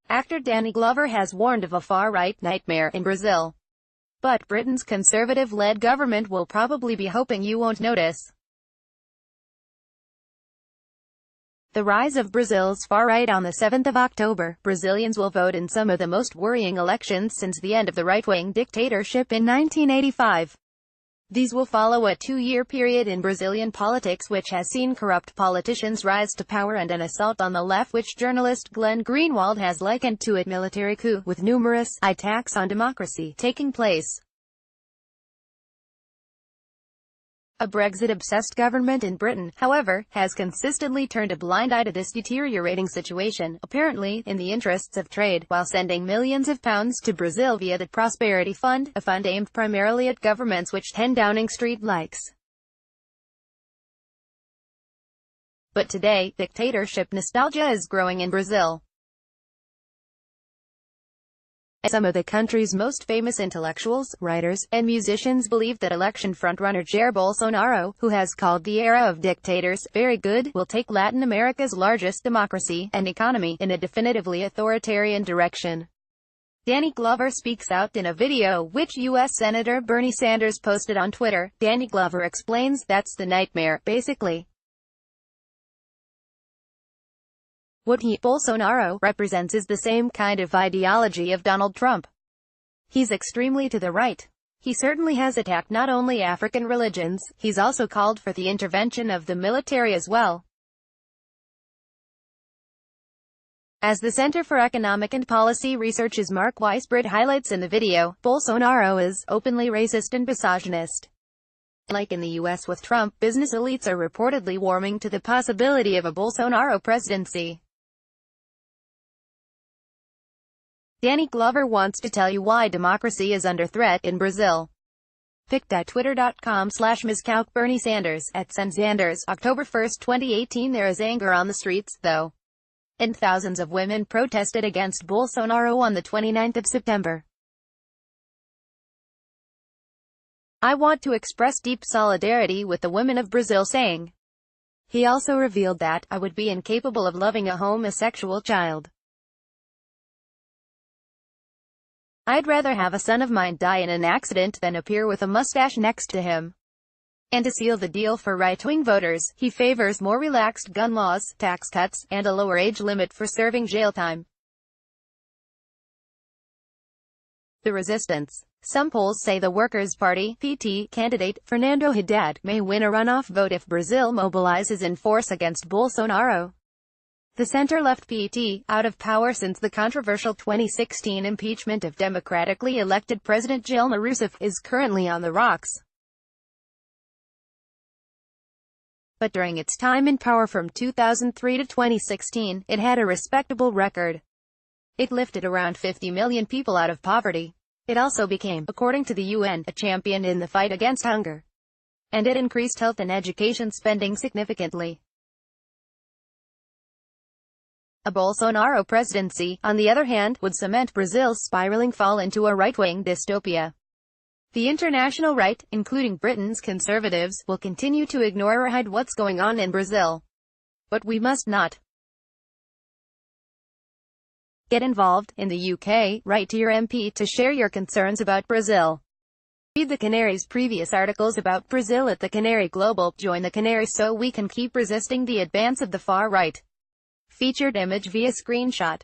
Actor Danny Glover has warned of a far-right nightmare in Brazil. But Britain's Conservative-led government will probably be hoping you won't notice. The rise of Brazil's far-right. On the 7th of October, Brazilians will vote in some of the most worrying elections since the end of the right-wing dictatorship in 1985. These will follow a two-year period in Brazilian politics which has seen corrupt politicians rise to power and an assault on the left which journalist Glenn Greenwald has likened to a military coup, with numerous attacks on democracy taking place. A Brexit-obsessed government in Britain, however, has consistently turned a blind eye to this deteriorating situation, apparently in the interests of trade, while sending millions of pounds to Brazil via the Prosperity Fund, a fund aimed primarily at governments which 10 Downing Street likes. But today, dictatorship nostalgia is growing in Brazil. Some of the country's most famous intellectuals, writers, and musicians believe that election frontrunner Jair Bolsonaro, who has called the era of dictators very good, will take Latin America's largest democracy and economy in a definitively authoritarian direction. Danny Glover speaks out in a video which U.S. Senator Bernie Sanders posted on Twitter. Danny Glover explains, "That's the nightmare, basically. What Bolsonaro represents is the same kind of ideology of Donald Trump. He's extremely to the right. He certainly has attacked not only African religions, he's also called for the intervention of the military as well." As the Center for Economic and Policy Research's Mark Weisbrod highlights in the video, Bolsonaro is openly racist and misogynist. Like in the U.S. with Trump, business elites are reportedly warming to the possibility of a Bolsonaro presidency. Danny Glover wants to tell you why democracy is under threat in Brazil. Pic.twitter.com/Ms. Bernie Sanders, @SandSanders, October 1, 2018. There is anger on the streets, though, and thousands of women protested against Bolsonaro on the 29th of September. "I want to express deep solidarity with the women of Brazil," saying. He also revealed that, "I would be incapable of loving a homosexual child. I'd rather have a son of mine die in an accident than appear with a mustache next to him." And to seal the deal for right-wing voters, he favors more relaxed gun laws, tax cuts, and a lower age limit for serving jail time. The resistance. Some polls say the Workers' Party (PT) candidate, Fernando Haddad, may win a runoff vote if Brazil mobilizes in force against Bolsonaro. The center-left PT, out of power since the controversial 2016 impeachment of democratically elected President Dilma Rousseff, is currently on the rocks. But during its time in power from 2003 to 2016, it had a respectable record. It lifted around 50 million people out of poverty. It also became, according to the UN, a champion in the fight against hunger. And it increased health and education spending significantly. A Bolsonaro presidency, on the other hand, would cement Brazil's spiraling fall into a right-wing dystopia. The international right, including Britain's conservatives, will continue to ignore or hide what's going on in Brazil. But we must not. Get involved. In the UK, write to your MP to share your concerns about Brazil. Read the Canary's previous articles about Brazil at the Canary Global. Join the Canary so we can keep resisting the advance of the far right. Featured image via screenshot.